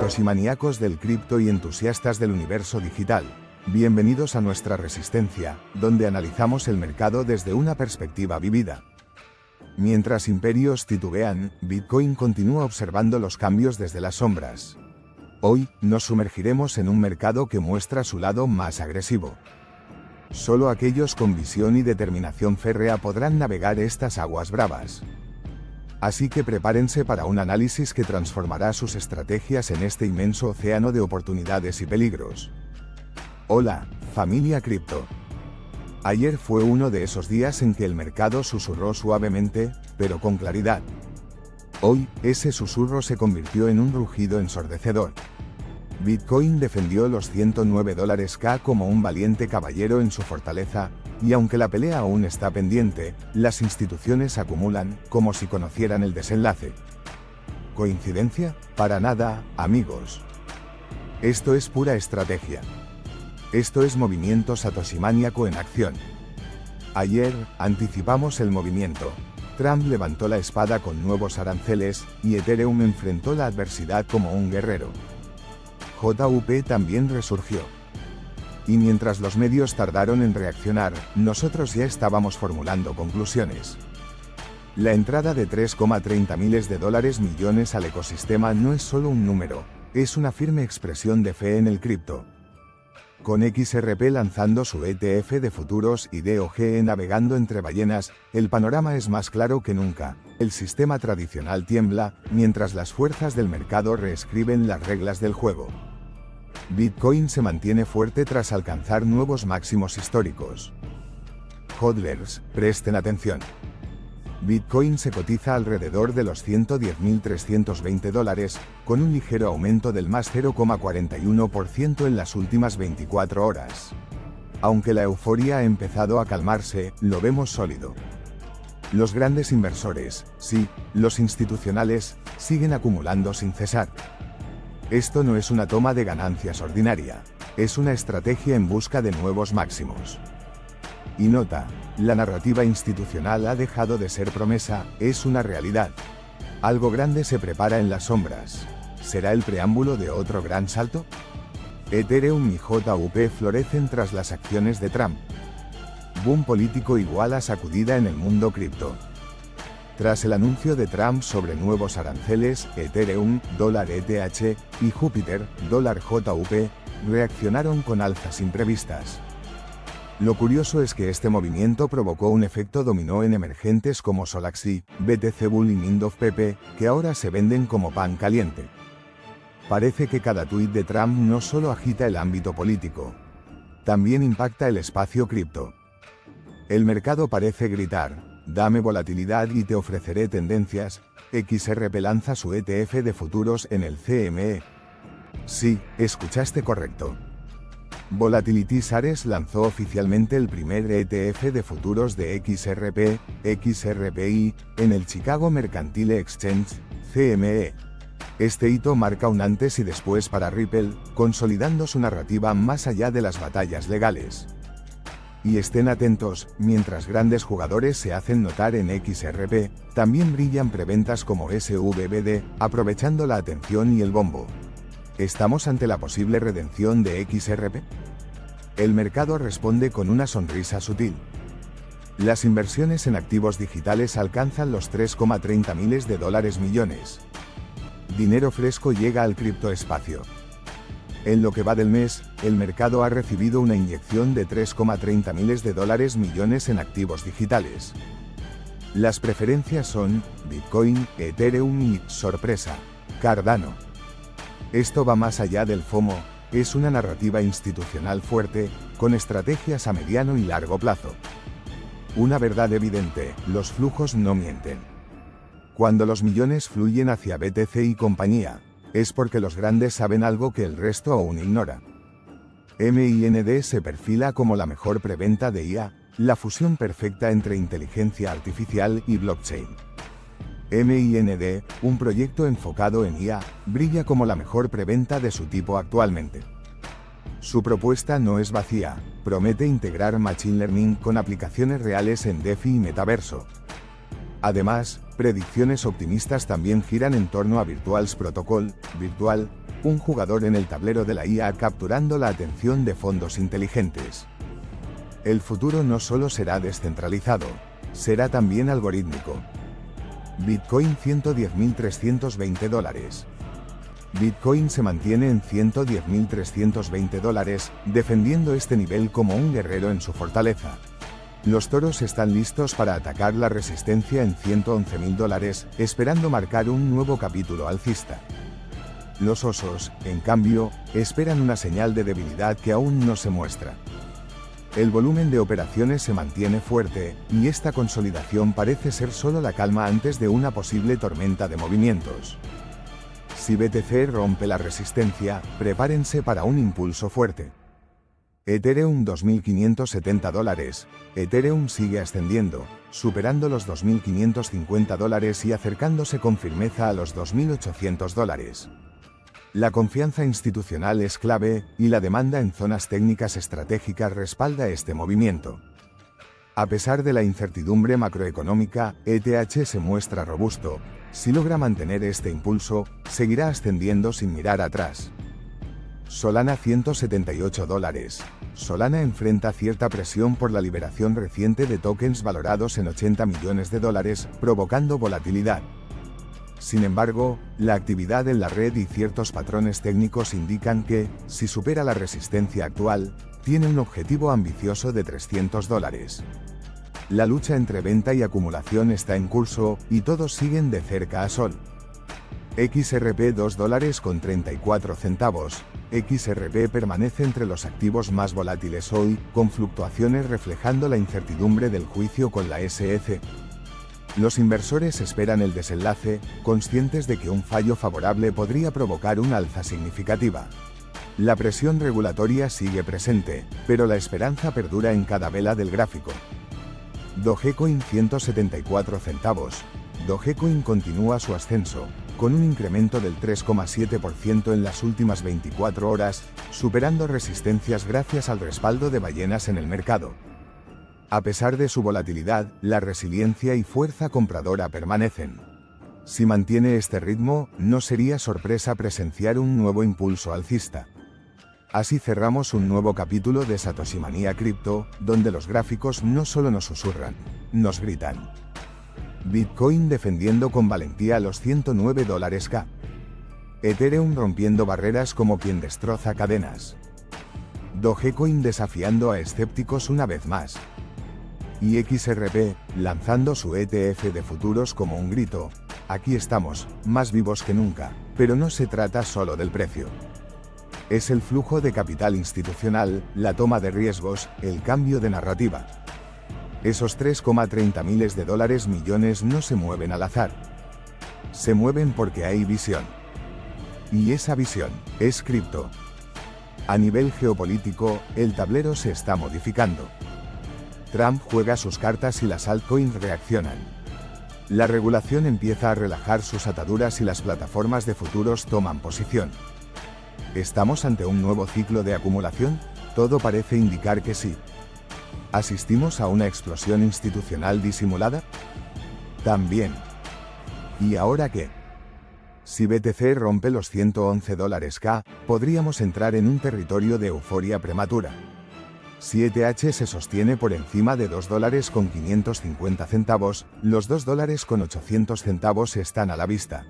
Satoshi-maníacos del cripto y entusiastas del universo digital, bienvenidos a nuestra Resistencia, donde analizamos el mercado desde una perspectiva vivida. Mientras imperios titubean, Bitcoin continúa observando los cambios desde las sombras. Hoy, nos sumergiremos en un mercado que muestra su lado más agresivo. Solo aquellos con visión y determinación férrea podrán navegar estas aguas bravas. Así que prepárense para un análisis que transformará sus estrategias en este inmenso océano de oportunidades y peligros. Hola, familia cripto. Ayer fue uno de esos días en que el mercado susurró suavemente, pero con claridad. Hoy, ese susurro se convirtió en un rugido ensordecedor. Bitcoin defendió los $109K como un valiente caballero en su fortaleza, y aunque la pelea aún está pendiente, las instituciones acumulan, como si conocieran el desenlace. ¿Coincidencia? Para nada, amigos. Esto es pura estrategia. Esto es movimiento Satoshi-maníaco en acción. Ayer, anticipamos el movimiento. Trump levantó la espada con nuevos aranceles, y Ethereum enfrentó la adversidad como un guerrero. JUP también resurgió. Y mientras los medios tardaron en reaccionar, nosotros ya estábamos formulando conclusiones. La entrada de $3,30 millones al ecosistema no es solo un número, es una firme expresión de fe en el cripto. Con XRP lanzando su ETF de futuros y DOGE navegando entre ballenas, el panorama es más claro que nunca. El sistema tradicional tiembla, mientras las fuerzas del mercado reescriben las reglas del juego. Bitcoin se mantiene fuerte tras alcanzar nuevos máximos históricos. Hodlers, presten atención. Bitcoin se cotiza alrededor de los $110.320, con un ligero aumento del más 0,41% en las últimas 24 horas. Aunque la euforia ha empezado a calmarse, lo vemos sólido. Los grandes inversores, sí, los institucionales, siguen acumulando sin cesar. Esto no es una toma de ganancias ordinaria, es una estrategia en busca de nuevos máximos. Y nota, la narrativa institucional ha dejado de ser promesa, es una realidad. Algo grande se prepara en las sombras. ¿Será el preámbulo de otro gran salto? Ethereum y JUP florecen tras las acciones de Trump. Boom político igual a sacudida en el mundo cripto. Tras el anuncio de Trump sobre nuevos aranceles, Ethereum, $ETH, y Jupiter, $JUP, reaccionaron con alzas imprevistas. Lo curioso es que este movimiento provocó un efecto dominó en emergentes como Solaxi, BTC Bull y Mindoff Pepe, que ahora se venden como pan caliente. Parece que cada tuit de Trump no solo agita el ámbito político, también impacta el espacio cripto. El mercado parece gritar: dame volatilidad y te ofreceré tendencias. XRP lanza su ETF de futuros en el CME. Sí, escuchaste correcto. Volatility Shares lanzó oficialmente el primer ETF de futuros de XRP, XRPI, en el Chicago Mercantile Exchange, CME. Este hito marca un antes y después para Ripple, consolidando su narrativa más allá de las batallas legales. Y estén atentos, mientras grandes jugadores se hacen notar en XRP, también brillan preventas como SVBD, aprovechando la atención y el bombo. ¿Estamos ante la posible redención de XRP? El mercado responde con una sonrisa sutil. Las inversiones en activos digitales alcanzan los $3,30 millones. Dinero fresco llega al criptoespacio. En lo que va del mes, el mercado ha recibido una inyección de $3,30 millones en activos digitales. Las preferencias son Bitcoin, Ethereum y, sorpresa, Cardano. Esto va más allá del FOMO, es una narrativa institucional fuerte, con estrategias a mediano y largo plazo. Una verdad evidente, los flujos no mienten. Cuando los millones fluyen hacia BTC y compañía, es porque los grandes saben algo que el resto aún ignora. MIND se perfila como la mejor preventa de IA, la fusión perfecta entre inteligencia artificial y blockchain. MIND, un proyecto enfocado en IA, brilla como la mejor preventa de su tipo actualmente. Su propuesta no es vacía, promete integrar Machine Learning con aplicaciones reales en DeFi y Metaverso. Además, Predicciones optimistas también giran en torno a Virtuals Protocol, Virtual, un jugador en el tablero de la IA capturando la atención de fondos inteligentes. El futuro no solo será descentralizado, será también algorítmico. Bitcoin $110.320. Bitcoin se mantiene en $110.320, defendiendo este nivel como un guerrero en su fortaleza. Los toros están listos para atacar la resistencia en $111.000, esperando marcar un nuevo capítulo alcista. Los osos, en cambio, esperan una señal de debilidad que aún no se muestra. El volumen de operaciones se mantiene fuerte, y esta consolidación parece ser solo la calma antes de una posible tormenta de movimientos. Si BTC rompe la resistencia, prepárense para un impulso fuerte. Ethereum $2.570. Ethereum sigue ascendiendo, superando los $2.550 y acercándose con firmeza a los $2.800. La confianza institucional es clave, y la demanda en zonas técnicas estratégicas respalda este movimiento. A pesar de la incertidumbre macroeconómica, ETH se muestra robusto. Si logra mantener este impulso, seguirá ascendiendo sin mirar atrás. Solana $178. Solana enfrenta cierta presión por la liberación reciente de tokens valorados en $80 millones, provocando volatilidad. Sin embargo, la actividad en la red y ciertos patrones técnicos indican que, si supera la resistencia actual, tiene un objetivo ambicioso de $300. La lucha entre venta y acumulación está en curso, y todos siguen de cerca a Sol. XRP $2.34. XRP permanece entre los activos más volátiles hoy, con fluctuaciones reflejando la incertidumbre del juicio con la SEC. Los inversores esperan el desenlace, conscientes de que un fallo favorable podría provocar una alza significativa. La presión regulatoria sigue presente, pero la esperanza perdura en cada vela del gráfico. Dogecoin $174. Dogecoin continúa su ascenso, con un incremento del 3,7% en las últimas 24 horas, superando resistencias gracias al respaldo de ballenas en el mercado. A pesar de su volatilidad, la resiliencia y fuerza compradora permanecen. Si mantiene este ritmo, no sería sorpresa presenciar un nuevo impulso alcista. Así cerramos un nuevo capítulo de Satoshi Manía Cripto, donde los gráficos no solo nos susurran, nos gritan. Bitcoin defendiendo con valentía los $109K. Ethereum rompiendo barreras como quien destroza cadenas. Dogecoin desafiando a escépticos una vez más. Y XRP, lanzando su ETF de futuros como un grito. Aquí estamos, más vivos que nunca, pero no se trata solo del precio. Es el flujo de capital institucional, la toma de riesgos, el cambio de narrativa. Esos $3,30 miles millones no se mueven al azar. Se mueven porque hay visión. Y esa visión es cripto. A nivel geopolítico, el tablero se está modificando. Trump juega sus cartas y las altcoins reaccionan. La regulación empieza a relajar sus ataduras y las plataformas de futuros toman posición. ¿Estamos ante un nuevo ciclo de acumulación? Todo parece indicar que sí. ¿Asistimos a una explosión institucional disimulada? También. ¿Y ahora qué? Si BTC rompe los $111K, podríamos entrar en un territorio de euforia prematura. Si ETH se sostiene por encima de $2.550, los $2.800 están a la vista.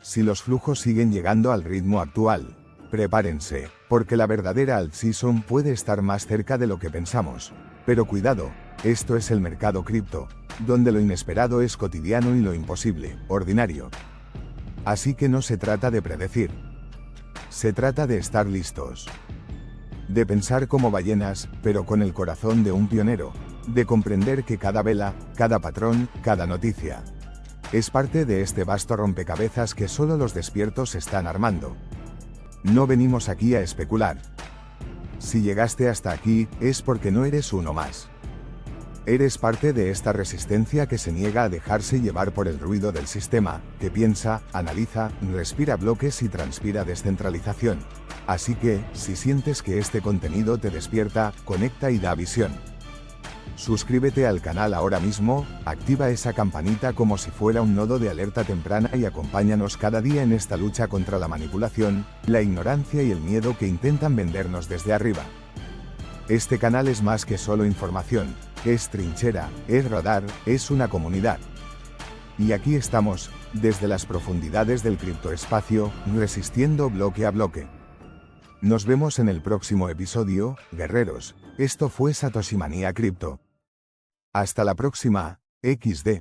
Si los flujos siguen llegando al ritmo actual, prepárense, porque la verdadera alt-season puede estar más cerca de lo que pensamos. Pero cuidado, esto es el mercado cripto, donde lo inesperado es cotidiano y lo imposible, ordinario. Así que no se trata de predecir. Se trata de estar listos. De pensar como ballenas, pero con el corazón de un pionero. De comprender que cada vela, cada patrón, cada noticia es parte de este vasto rompecabezas que solo los despiertos están armando. No venimos aquí a especular. Si llegaste hasta aquí, es porque no eres uno más. Eres parte de esta resistencia que se niega a dejarse llevar por el ruido del sistema, que piensa, analiza, respira bloques y transpira descentralización. Así que, si sientes que este contenido te despierta, conecta y da visión. Suscríbete al canal ahora mismo, activa esa campanita como si fuera un nodo de alerta temprana y acompáñanos cada día en esta lucha contra la manipulación, la ignorancia y el miedo que intentan vendernos desde arriba. Este canal es más que solo información, es trinchera, es radar, es una comunidad. Y aquí estamos, desde las profundidades del criptoespacio, resistiendo bloque a bloque. Nos vemos en el próximo episodio, guerreros. Esto fue Satoshi Manía Cripto. Hasta la próxima, XD.